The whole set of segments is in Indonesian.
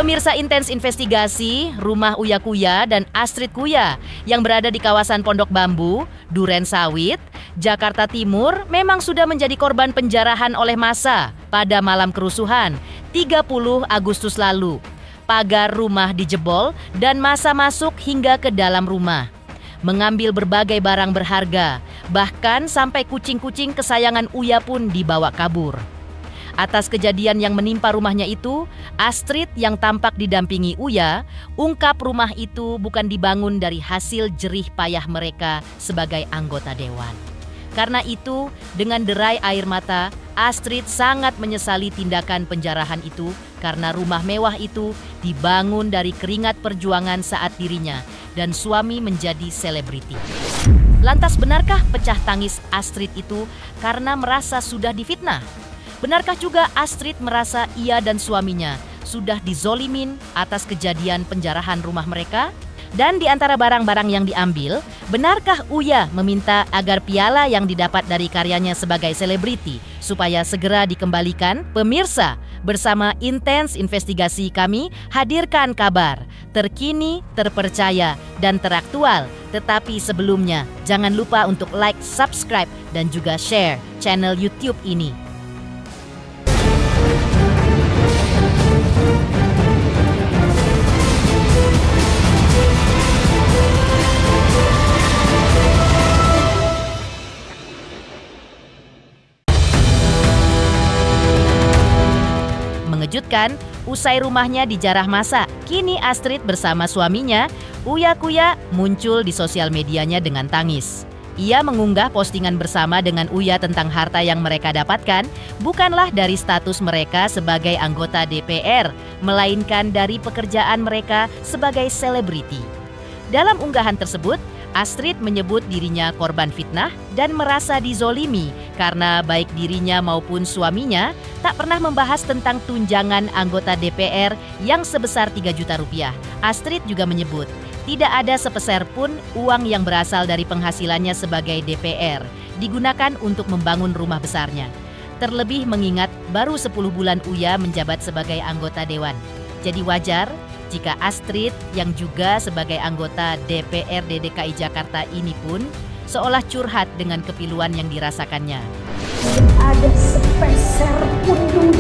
Pemirsa Intens Investigasi, rumah Uya Kuya dan Astrid Kuya yang berada di kawasan Pondok Bambu, Duren Sawit, Jakarta Timur memang sudah menjadi korban penjarahan oleh massa pada malam kerusuhan 30 Agustus lalu. Pagar rumah dijebol dan massa masuk hingga ke dalam rumah, mengambil berbagai barang berharga, bahkan sampai kucing-kucing kesayangan Uya pun dibawa kabur. Atas kejadian yang menimpa rumahnya itu, Astrid yang tampak didampingi Uya, ungkap rumah itu bukan dibangun dari hasil jerih payah mereka sebagai anggota dewan. Karena itu, dengan derai air mata, Astrid sangat menyesali tindakan penjarahan itu karena rumah mewah itu dibangun dari keringat perjuangan saat dirinya dan suami menjadi selebriti. Lantas benarkah pecah tangis Astrid itu karena merasa sudah difitnah? Benarkah juga Astrid merasa ia dan suaminya sudah dizolimin atas kejadian penjarahan rumah mereka? Dan di antara barang-barang yang diambil, benarkah Uya meminta agar piala yang didapat dari karyanya sebagai selebriti supaya segera dikembalikan? Pemirsa, bersama Intens Investigasi kami hadirkan kabar terkini, terpercaya, dan teraktual. Tetapi sebelumnya, jangan lupa untuk like, subscribe, dan juga share channel YouTube ini. Mengejutkan, usai rumahnya dijarah massa, kini Astrid bersama suaminya, Uya Kuya, muncul di sosial medianya dengan tangis. Ia mengunggah postingan bersama dengan Uya tentang harta yang mereka dapatkan, bukanlah dari status mereka sebagai anggota DPR, melainkan dari pekerjaan mereka sebagai selebriti. Dalam unggahan tersebut, Astrid menyebut dirinya korban fitnah dan merasa dizolimi karena baik dirinya maupun suaminya tak pernah membahas tentang tunjangan anggota DPR yang sebesar 3 juta rupiah. Astrid juga menyebut tidak ada sepeser pun uang yang berasal dari penghasilannya sebagai DPR digunakan untuk membangun rumah besarnya. Terlebih mengingat baru 10 bulan Uya menjabat sebagai anggota dewan. Jadi wajar jika Astrid yang juga sebagai anggota DPRD DKI Jakarta ini pun seolah curhat dengan kepiluan yang dirasakannya. Tidak ada sepeser pun dulu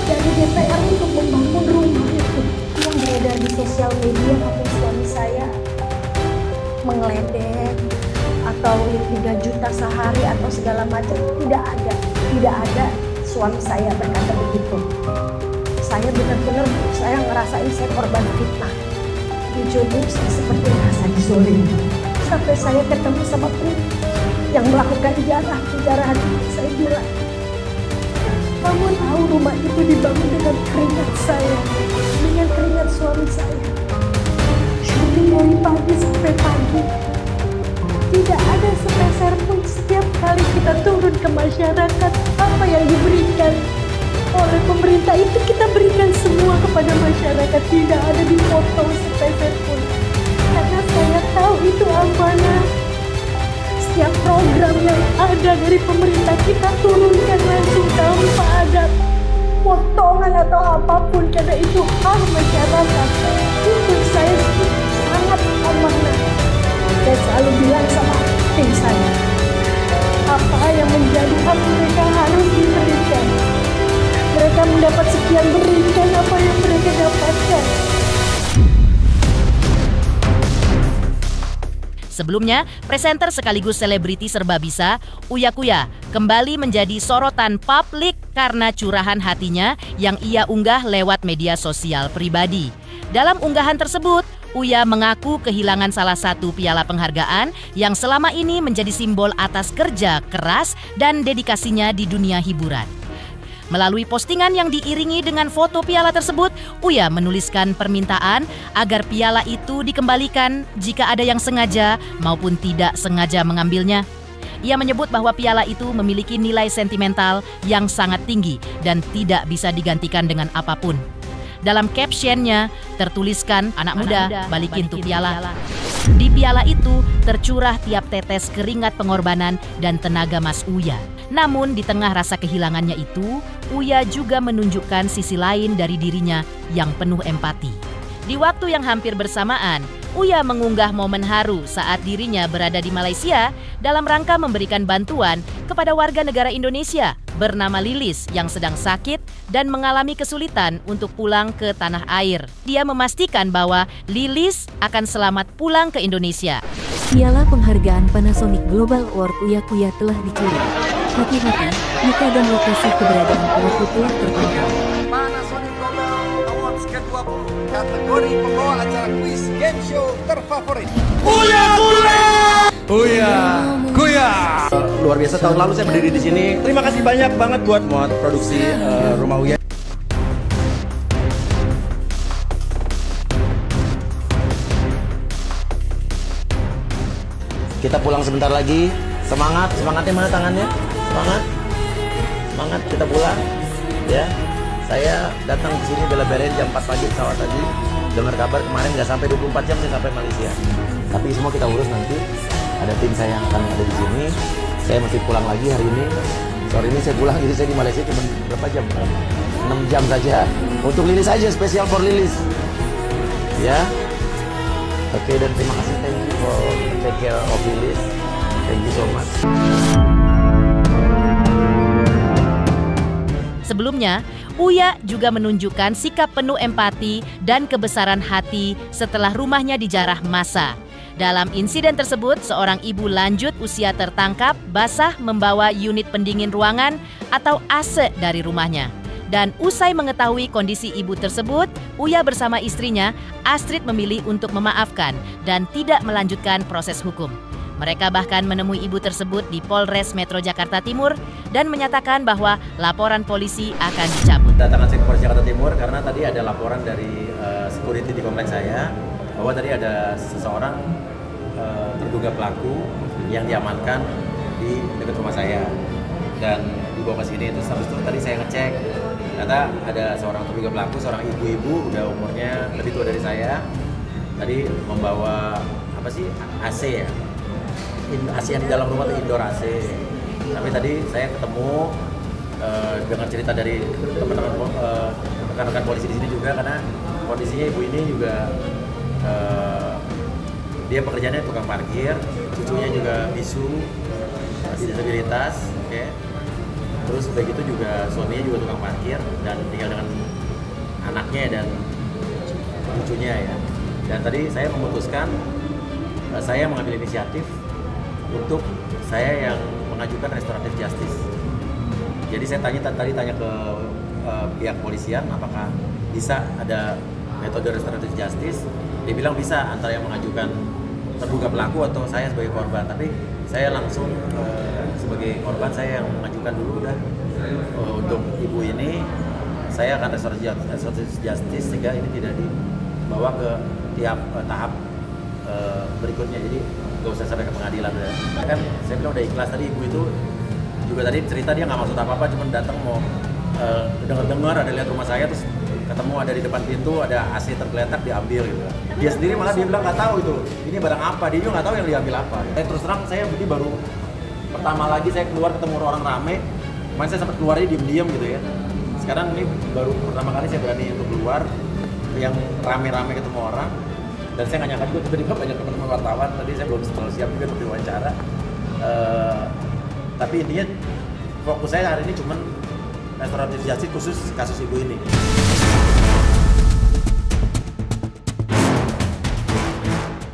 dari DPR untuk membangun rumah itu. Yang beredar di sosial media maupun suami saya mengledek atau 3 juta sehari atau segala macam, tidak ada suami saya berkata begitu. Saya benar-benar saya ngerasain saya korban fitnah. Jujur saya seperti merasa dizolimi. Sampai saya ketemu sama pria yang melakukan penjarahan. Saya bilang, kamu tahu rumah itu dibangun dengan keringat saya, dengan keringat suami saya. Syuting dari pagi sampai pagi. Tidak ada sepeser pun setiap kali kita turun ke masyarakat, apa yang diberikan oleh pemerintah itu kita berikan semua kepada masyarakat, tidak ada dipotong sepeser pun. Karena saya tahu itu amanah. Setiap program yang ada dari pemerintah kita turunkan langsung tanpa ada potongan atau apapun, karena itu hak masyarakat. Itu saya sangat amanah. Saya selalu bilang sama tim saya, apa yang menjadi hak mereka harus diberikan. Mereka mendapat sekian, berikan apa yang mereka dapatkan. Sebelumnya, presenter sekaligus selebriti serba bisa, Uya Kuya, kembali menjadi sorotan publik karena curahan hatinya yang ia unggah lewat media sosial pribadi. Dalam unggahan tersebut, Uya mengaku kehilangan salah satu piala penghargaan yang selama ini menjadi simbol atas kerja keras dan dedikasinya di dunia hiburan. Melalui postingan yang diiringi dengan foto piala tersebut, Uya menuliskan permintaan agar piala itu dikembalikan jika ada yang sengaja maupun tidak sengaja mengambilnya. Ia menyebut bahwa piala itu memiliki nilai sentimental yang sangat tinggi dan tidak bisa digantikan dengan apapun. Dalam captionnya tertuliskan, anak muda, balikin tuh piala. Di piala itu tercurah tiap tetes keringat pengorbanan dan tenaga Mas Uya. Namun di tengah rasa kehilangannya itu, Uya juga menunjukkan sisi lain dari dirinya yang penuh empati. Di waktu yang hampir bersamaan, Uya mengunggah momen haru saat dirinya berada di Malaysia dalam rangka memberikan bantuan kepada warga negara Indonesia bernama Lilis yang sedang sakit dan mengalami kesulitan untuk pulang ke tanah air. Dia memastikan bahwa Lilis akan selamat pulang ke Indonesia. Piala penghargaan Panasonic Global Award Uya-Kuya telah dicuri. Hati-hati, muka dan lokasi keberadaan pelaku telah tertangkap. Panasonic Global Awards ke-20 kategori pembawa acara quiz game show terfavorit. Uya-Kuya! Uya-Kuya! Luar biasa, tahun lalu saya berdiri di sini. Terima kasih banyak banget buat produksi Rumah Uya. Kita pulang sebentar lagi. Semangat, semangatnya mana tangannya? Semangat, kita pulang. Ya, saya datang ke sini bela-belain jam 4 pagi pesawat tadi. Dengar kabar kemarin nggak sampai 24 jam saya sampai Malaysia. Tapi semua kita urus nanti. Ada tim saya yang akan ada di sini. Saya masih pulang lagi hari ini. Sore ini saya pulang, jadi saya di Malaysia cuma berapa jam? 6 jam saja. Untuk Lilis saja, spesial for Lilis. Ya. Oke, dan terima kasih, thank you for take care of Lilis. Thank you so much. Sebelumnya, Uya juga menunjukkan sikap penuh empati dan kebesaran hati setelah rumahnya dijarah massa. Dalam insiden tersebut, seorang ibu lanjut usia tertangkap basah membawa unit pendingin ruangan atau AC dari rumahnya. Dan usai mengetahui kondisi ibu tersebut, Uya bersama istrinya, Astrid, memilih untuk memaafkan dan tidak melanjutkan proses hukum. Mereka bahkan menemui ibu tersebut di Polres Metro Jakarta Timur dan menyatakan bahwa laporan polisi akan dicabut. Datangan saya ke Polres Jakarta Timur karena tadi ada laporan dari security di kompleks saya bahwa tadi ada seseorang terduga pelaku yang diamankan di dekat rumah saya dan dibawa ke sini. Terus habis itu tadi saya ngecek, ternyata ada seorang terduga pelaku, seorang ibu-ibu udah umurnya lebih tua dari saya. Tadi membawa AC ya. AC yang di dalam rumah itu indoor AC. Tapi tadi saya ketemu dengan cerita dari teman-teman rekan-rekan polisi di sini juga, karena kondisinya ibu ini juga dia pekerjaannya tukang parkir, cucunya juga bisu, disabilitas, oke. Terus begitu juga suaminya juga tukang parkir dan tinggal dengan anaknya dan cucunya ya. Dan tadi saya memutuskan, saya mengambil inisiatif untuk saya yang mengajukan restoratif justice. Jadi saya tanya ke pihak polisian apakah bisa ada metode restoratif justice. Dia bilang bisa, antara yang mengajukan terduga pelaku atau saya sebagai korban. Tapi saya langsung sebagai korban, saya yang mengajukan dulu udah untuk ibu ini. Saya akan restoratif justice sehingga ini tidak dibawa ke tahap berikutnya. Jadi gak usah sampai ke pengadilan udah. Kan saya bilang udah ikhlas. Tadi ibu itu juga tadi cerita dia nggak maksud apa-apa, cuma datang mau dengar ada lihat rumah saya, terus ketemu ada di depan pintu ada AC tergeletak, diambil gitu. Dia sendiri malah dia bilang nggak tahu itu ini barang apa, dia juga nggak tahu yang diambil apa. Terus terang saya ini baru pertama lagi saya keluar ketemu orang rame. Kemarin saya sempat keluarnya diem-diem gitu ya. Sekarang ini baru pertama kali saya berani untuk keluar yang rame-rame ketemu orang. Dan saya nggak nyangka juga tiba-tiba banyak teman-teman wartawan. Tadi saya belum terlalu siap juga untuk diwawancara. Tapi intinya fokus saya hari ini cuma restoratif justice khusus kasus ibu ini.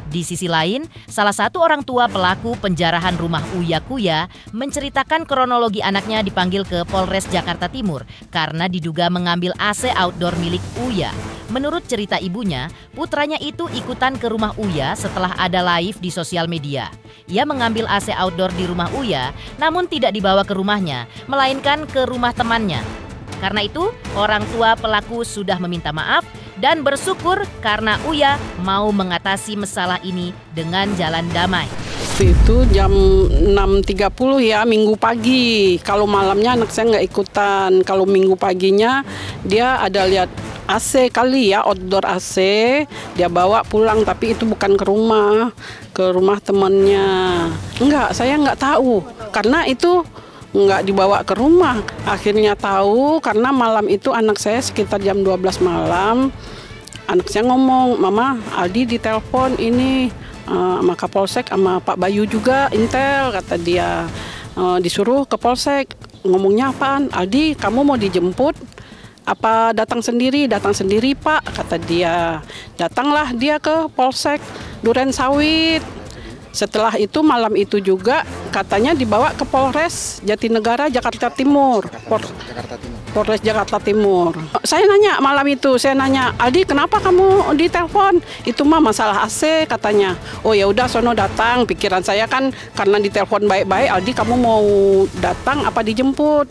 Di sisi lain, salah satu orang tua pelaku penjarahan rumah Uya-Kuya menceritakan kronologi anaknya dipanggil ke Polres Jakarta Timur karena diduga mengambil AC outdoor milik Uya. Menurut cerita ibunya, putranya itu ikutan ke rumah Uya setelah ada live di sosial media. Ia mengambil AC outdoor di rumah Uya, namun tidak dibawa ke rumahnya, melainkan ke rumah temannya. Karena itu, orang tua pelaku sudah meminta maaf dan bersyukur karena Uya mau mengatasi masalah ini dengan jalan damai. Itu jam 6.30 ya, minggu pagi. Kalau malamnya anak saya nggak ikutan. Kalau minggu paginya dia ada lihat AC kali ya, outdoor AC. Dia bawa pulang, tapi itu bukan ke rumah temannya. Enggak, saya nggak tahu. Karena itu nggak dibawa ke rumah. Akhirnya tahu karena malam itu anak saya sekitar jam 12 malam. Anak saya ngomong, "Mama, Aldi ditelepon ini sama Kapolsek, sama Pak Bayu juga intel," kata dia. Disuruh ke Polsek. Ngomongnya apaan? "Aldi, kamu mau dijemput? Apa datang sendiri?" "Datang sendiri, Pak," kata dia. Datanglah dia ke Polsek Duren Sawit. Setelah itu malam itu juga katanya dibawa ke Polres Jatinegara Jakarta Timur. Polres Jakarta Timur. Saya nanya malam itu, "Aldi, kenapa kamu ditelepon?" "Itu mah masalah AC," katanya. "Oh ya udah, sono datang." Pikiran saya kan karena ditelepon baik-baik, "Aldi, kamu mau datang apa dijemput?"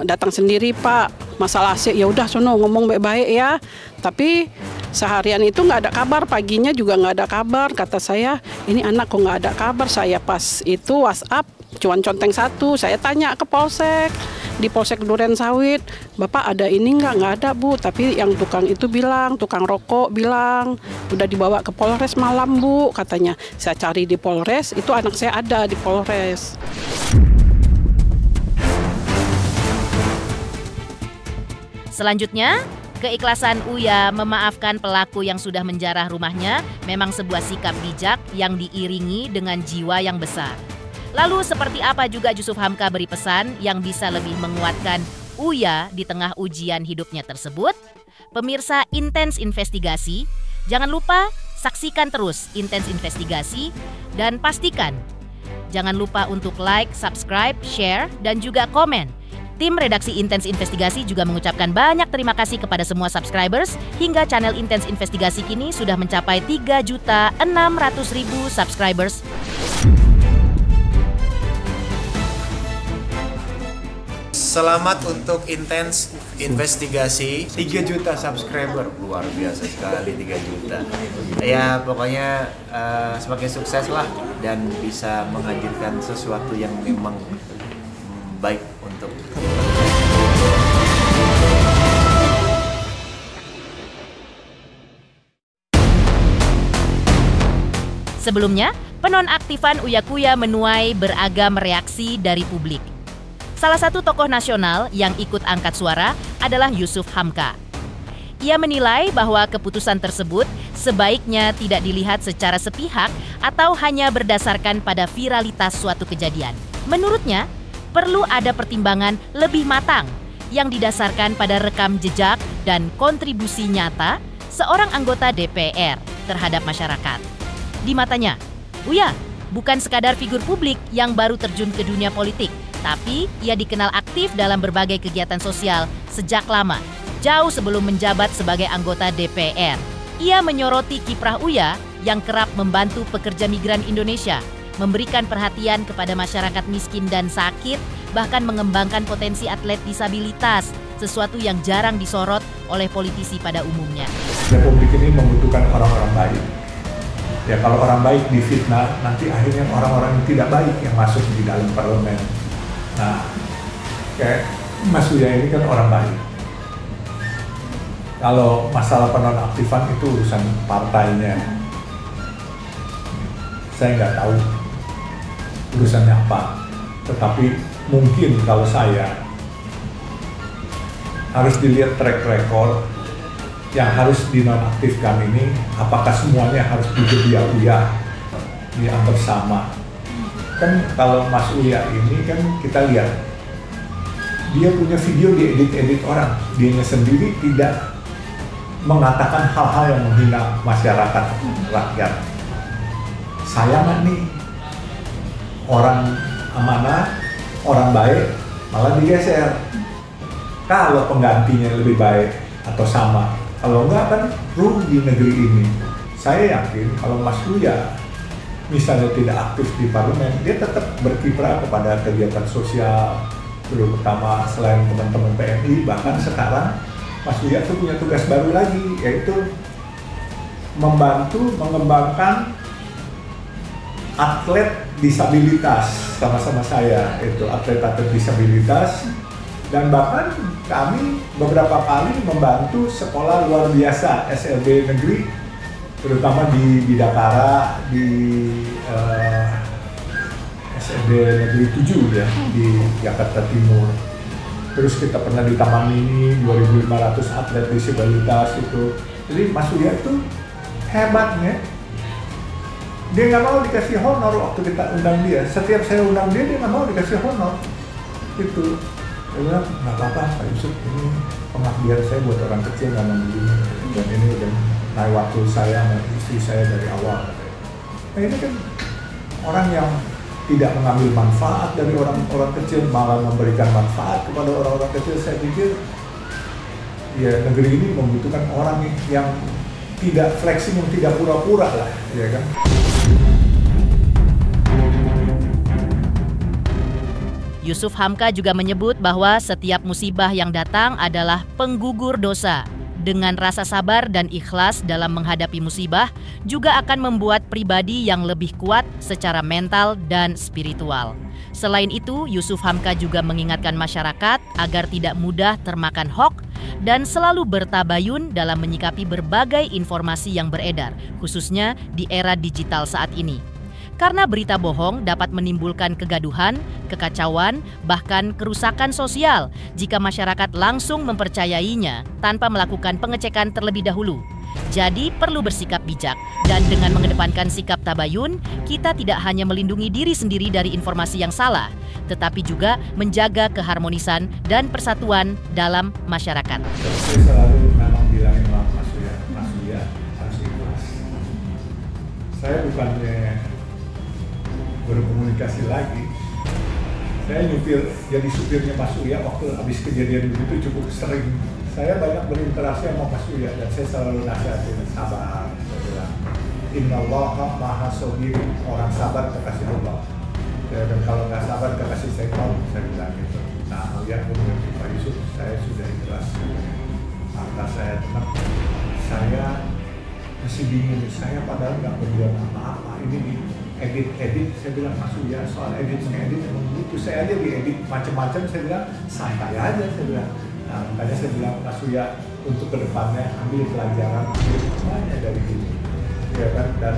"Datang sendiri, Pak. Masalah AC." "Ya udah, sono ngomong baik-baik ya." Tapi seharian itu nggak ada kabar, paginya juga nggak ada kabar. Kata saya, ini anak kok nggak ada kabar. Saya pas itu WhatsApp, cuman conteng satu. Saya tanya ke Polsek, di Polsek Duren Sawit, "Bapak ada ini nggak ada, Bu." Tapi yang tukang itu bilang, tukang rokok bilang, "Udah dibawa ke Polres malam, Bu," katanya. Saya cari di Polres, itu anak saya ada di Polres. Selanjutnya, keikhlasan Uya memaafkan pelaku yang sudah menjarah rumahnya memang sebuah sikap bijak yang diiringi dengan jiwa yang besar. Lalu seperti apa juga Jusuf Hamka beri pesan yang bisa lebih menguatkan Uya di tengah ujian hidupnya tersebut? Pemirsa Intens Investigasi, jangan lupa saksikan terus Intens Investigasi dan pastikan jangan lupa untuk like, subscribe, share, dan juga komen. Tim redaksi Intens Investigasi juga mengucapkan banyak terima kasih kepada semua subscribers hingga channel Intens Investigasi kini sudah mencapai 3.600.000 subscribers. Selamat untuk Intens Investigasi 3 juta subscriber, luar biasa sekali 3 juta. Ya pokoknya semakin sukses lah dan bisa menghadirkan sesuatu yang memang baik untuk Sebelumnya, penonaktifan Uya Kuya menuai beragam reaksi dari publik. Salah satu tokoh nasional yang ikut angkat suara adalah Jusuf Hamka. Ia menilai bahwa keputusan tersebut sebaiknya tidak dilihat secara sepihak atau hanya berdasarkan pada viralitas suatu kejadian. Menurutnya, perlu ada pertimbangan lebih matang yang didasarkan pada rekam jejak dan kontribusi nyata seorang anggota DPR terhadap masyarakat. Di matanya, Uya bukan sekadar figur publik yang baru terjun ke dunia politik, tapi ia dikenal aktif dalam berbagai kegiatan sosial sejak lama, jauh sebelum menjabat sebagai anggota DPR. Ia menyoroti kiprah Uya yang kerap membantu pekerja migran Indonesia, memberikan perhatian kepada masyarakat miskin dan sakit, bahkan mengembangkan potensi atlet disabilitas, sesuatu yang jarang disorot oleh politisi pada umumnya. Republik ini membutuhkan orang-orang baik. Ya kalau orang baik difitnah, nanti akhirnya orang-orang yang tidak baik yang masuk di dalam parlemen. Nah, kayak Mas Uya ini kan orang baik. Kalau masalah penonaktifan itu urusan partainya. Saya nggak tahu urusannya apa, tetapi mungkin kalau saya harus dilihat track record yang harus dinonaktifkan ini, apakah semuanya harus diuya dianggap sama. Kan kalau Mas Uya ini kan kita lihat dia punya video diedit-edit orang, dianya sendiri tidak mengatakan hal-hal yang menghina masyarakat rakyat. Saya nggak nih orang amanah, orang baik, malah digeser. Kalau penggantinya lebih baik atau sama, kalau enggak kan rugi negeri ini. Saya yakin kalau Mas Uya misalnya tidak aktif di parlemen, dia tetap berkiprah kepada kegiatan sosial, terutama selain teman-teman PMI. Bahkan sekarang Mas Uya tuh punya tugas baru lagi, yaitu membantu mengembangkan atlet disabilitas sama-sama saya, itu atlet-atlet disabilitas. Dan bahkan kami beberapa kali membantu sekolah luar biasa SLB negeri, terutama di Bidakara, di SD Negeri 7 ya di Jakarta Timur. Terus kita pernah di Taman Mini, 2.500 atlet disabilitas itu. Jadi Mas Uya itu hebatnya, dia nggak mau dikasih honor waktu kita undang dia. Setiap saya undang dia nggak mau dikasih honor. Itu, dia bilang nggak apa-apa Pak Yusuf, ini pengabdian saya buat orang kecil nggak mau begini. Dan ini udah naik waktu saya sama istri saya dari awal. Nah ini kan orang yang tidak mengambil manfaat dari orang-orang kecil, malah memberikan manfaat kepada orang-orang kecil. Saya pikir ya negeri ini membutuhkan orang yang tidak flexing, yang tidak pura-pura lah, ya kan. Yusuf Hamka juga menyebut bahwa setiap musibah yang datang adalah penggugur dosa. Dengan rasa sabar dan ikhlas dalam menghadapi musibah juga akan membuat pribadi yang lebih kuat secara mental dan spiritual. Selain itu, Yusuf Hamka juga mengingatkan masyarakat agar tidak mudah termakan hoax dan selalu bertabayun dalam menyikapi berbagai informasi yang beredar, khususnya di era digital saat ini. Karena berita bohong dapat menimbulkan kegaduhan, kekacauan, bahkan kerusakan sosial jika masyarakat langsung mempercayainya tanpa melakukan pengecekan terlebih dahulu. Jadi perlu bersikap bijak, dan dengan mengedepankan sikap tabayun, kita tidak hanya melindungi diri sendiri dari informasi yang salah, tetapi juga menjaga keharmonisan dan persatuan dalam masyarakat. Saya selalu memang bilangin Mas Uya harus ikhlas. Saya bukannya berkomunikasi lagi. Saya jadi supirnya Mas Uya waktu habis kejadian begitu cukup sering. Saya banyak berinteraksi sama Mas Uya dan saya selalu nasihatin sabar. Saya bilang, Innallaha maha sabir, orang sabar kekasih Allah. Dan kalau nggak sabar kekasih setan, saya bilang gitu. Nah, Uya pun mengerti Pak Yusuf, saya sudah ikhlas. Maka saya tenang. Saya masih bingung, saya padahal nggak berbuat apa-apa. Ini edit, saya bilang Mas Uya soal mengedit emang begitu. Saya aja diedit macam-macam, saya bilang santai aja, saya bilang. Nah, makanya saya bilang Mas Uya untuk kedepannya ambil pelajaran, ambil semuanya dari ini, ya kan? Dan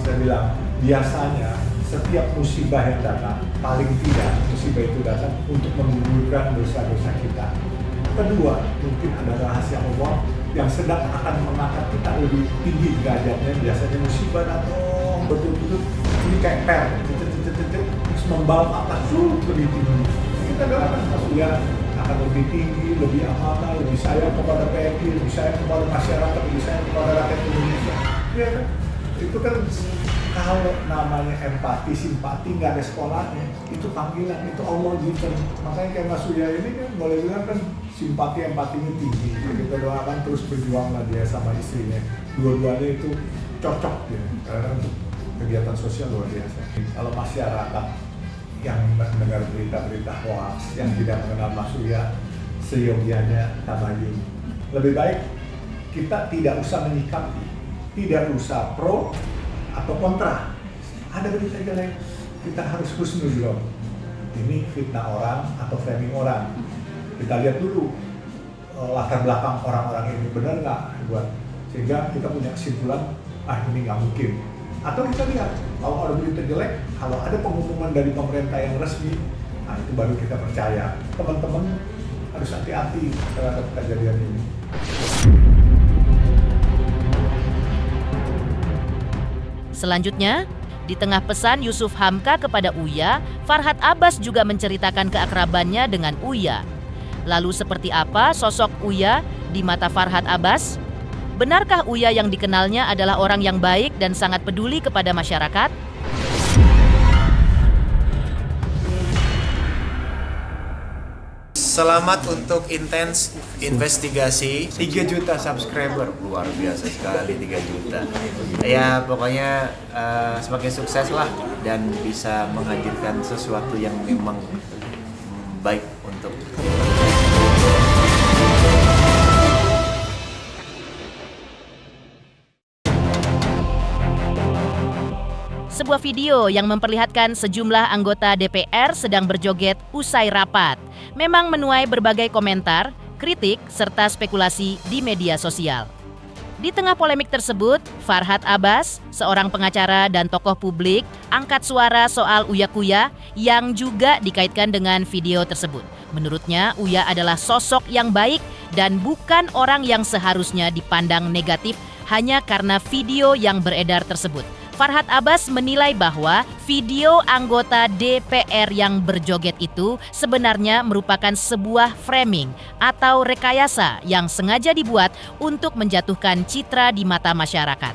saya bilang biasanya setiap musibah yang datang, paling tidak musibah itu datang untuk menggugurkan dosa-dosa kita. Kedua, mungkin ada rahasia Allah yang sedang akan mengangkat kita lebih tinggi derajatnya. Biasanya musibah datang betul-betul ini kayak per, terus membawa atas lebih tinggi. Kita doakan Mas Uya akan lebih tinggi, lebih amanah, lebih sayang kepada PNI, lebih sayang kepada masyarakat, lebih sayang kepada rakyat Indonesia. Ya kan? Itu kan kalau namanya empati, simpati nggak ada sekolahnya. Itu panggilan, itu Allah gitu. Makanya kayak Mas Uya ini kan boleh bilang kan simpati, empatinya tinggi. Kita doakan terus berjuanglah dia sama istrinya. Dua-duanya itu cocok ya, karena untuk kegiatan sosial luar biasa. Kalau masyarakat yang mendengar berita-berita hoax, yang tidak mengenal Mas Uya, seyogianya tabayun. Lebih baik kita tidak usah menyikapi, tidak usah pro atau kontra. Ada berita jelek, kita harus husnuzon. Ini fitnah orang atau framing orang. Kita lihat dulu latar belakang orang-orang ini benar nggak buat, sehingga kita punya kesimpulan ini nggak mungkin. Atau kita lihat kalau ada berita jelek, kalau ada pengumuman dari pemerintah yang resmi, nah itu baru kita percaya. Teman-teman harus hati-hati terhadap kejadian ini. Selanjutnya, di tengah pesan Yusuf Hamka kepada Uya, Farhad Abbas juga menceritakan keakrabannya dengan Uya. Lalu seperti apa sosok Uya di mata Farhad Abbas? Benarkah Uya yang dikenalnya adalah orang yang baik dan sangat peduli kepada masyarakat? Selamat untuk intens investigasi 3 juta subscriber, luar biasa sekali 3 juta. Ya pokoknya semakin sukses lah dan bisa menghadirkan sesuatu yang memang baik untuk Sebuah video yang memperlihatkan sejumlah anggota DPR sedang berjoget usai rapat memang menuai berbagai komentar, kritik, serta spekulasi di media sosial. Di tengah polemik tersebut, Farhad Abbas, seorang pengacara dan tokoh publik, angkat suara soal Uya Kuya yang juga dikaitkan dengan video tersebut. Menurutnya, Uya adalah sosok yang baik dan bukan orang yang seharusnya dipandang negatif hanya karena video yang beredar tersebut. Farhad Abbas menilai bahwa video anggota DPR yang berjoget itu sebenarnya merupakan sebuah framing atau rekayasa yang sengaja dibuat untuk menjatuhkan citra di mata masyarakat.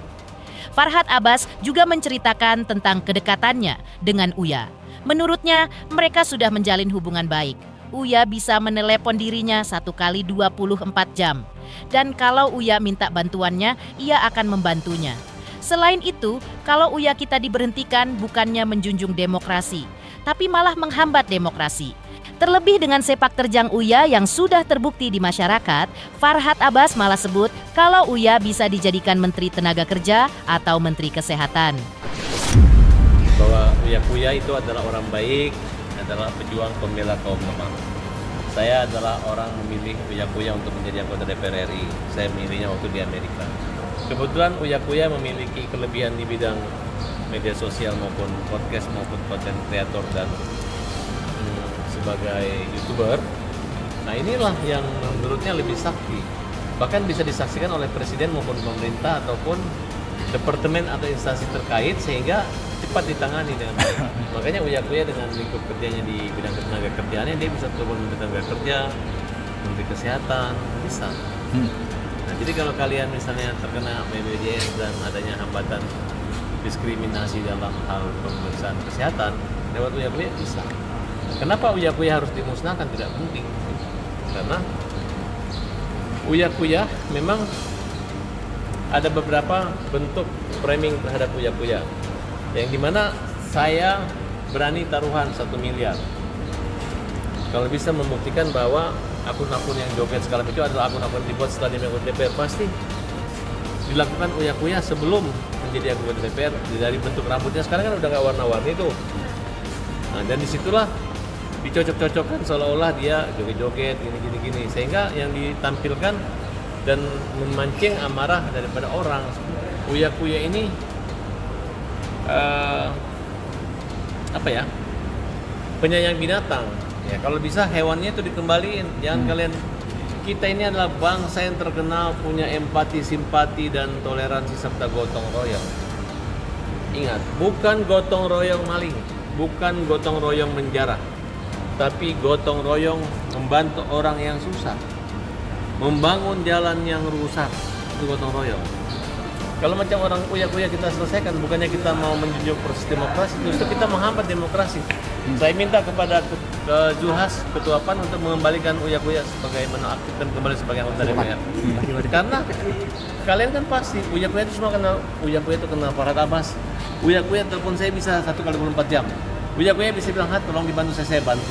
Farhad Abbas juga menceritakan tentang kedekatannya dengan Uya. Menurutnya, mereka sudah menjalin hubungan baik. Uya bisa menelepon dirinya 1 kali 24 jam. Dan kalau Uya minta bantuannya, ia akan membantunya. Selain itu, kalau Uya kita diberhentikan bukannya menjunjung demokrasi, tapi malah menghambat demokrasi. Terlebih dengan sepak terjang Uya yang sudah terbukti di masyarakat, Farhad Abbas malah sebut kalau Uya bisa dijadikan Menteri Tenaga Kerja atau Menteri Kesehatan. Bahwa Uya Kuya itu adalah orang baik, adalah pejuang pembela kaum lemah. Saya adalah orang memilih Uya Kuya untuk menjadi anggota DPR RI. Saya memilihnya waktu di Amerika. Kebetulan Uya Kuya memiliki kelebihan di bidang media sosial maupun podcast maupun konten kreator dan sebagai YouTuber. Nah inilah yang menurutnya lebih sakti. Bahkan bisa disaksikan oleh presiden maupun pemerintah ataupun departemen atau instansi terkait sehingga cepat ditangani dengan baik. Makanya Uya Kuya dengan lingkup kerjanya di bidang tenaga kerjaannya dia bisa turun Menteri Tenaga Kerja, Menteri Kesehatan, bisa. Nah, jadi kalau kalian misalnya terkena BPJS dan adanya hambatan diskriminasi dalam hal pemeriksaan kesehatan, lewat Uya Kuya bisa. Kenapa Uya Kuya harus dimusnahkan? Tidak penting. Karena Uya Kuya memang ada beberapa bentuk framing terhadap Uya Kuya. Yang dimana saya berani taruhan 1 miliar. Kalau bisa membuktikan bahwa akun-akun yang joget segala itu adalah akun-akun dibuat setelah dia menjadi DPR, pasti dilakukan Uya Kuya sebelum menjadi anggota DPR. Dari bentuk rambutnya sekarang kan udah nggak warna-warni tuh. Nah, dan disitulah dicocok-cocokkan seolah-olah dia joget-joget gini-gini sehingga yang ditampilkan dan memancing amarah daripada orang. Uya Kuya ini penyayang binatang. Ya, kalau bisa hewannya itu dikembaliin. Jangan kalian, kita ini adalah bangsa yang terkenal punya empati, simpati, dan toleransi serta gotong royong. Ingat, bukan gotong royong maling, bukan gotong royong menjarah, tapi gotong royong membantu orang yang susah, membangun jalan yang rusak, itu gotong royong. Kalau macam orang Uya Kuya kita selesaikan, bukannya kita mau menjunjung proses demokrasi, justru kita menghambat demokrasi. Saya minta kepada Zulhas, Ketua PAN untuk mengembalikan Uya Kuya sebagai menonaktif dan kembali sebagai anggota DPR. Karena kalian kan pasti Uya Kuya itu semua kenal. Uya Kuya itu kenal Farhad Abbas. Uya Kuya telepon saya bisa 1 kali 24 jam. Uya Kuya bisa bilang, tolong dibantu saya bantu.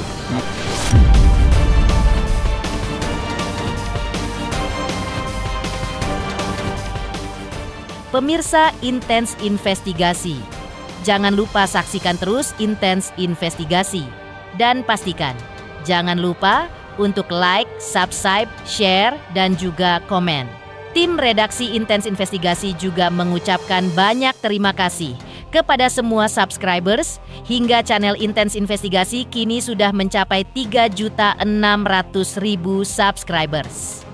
Pemirsa Intens Investigasi, jangan lupa saksikan terus Intens Investigasi. Dan pastikan, jangan lupa untuk like, subscribe, share, dan juga komen. Tim redaksi Intens Investigasi juga mengucapkan banyak terima kasih kepada semua subscribers hingga channel Intens Investigasi kini sudah mencapai 3.600.000 subscribers.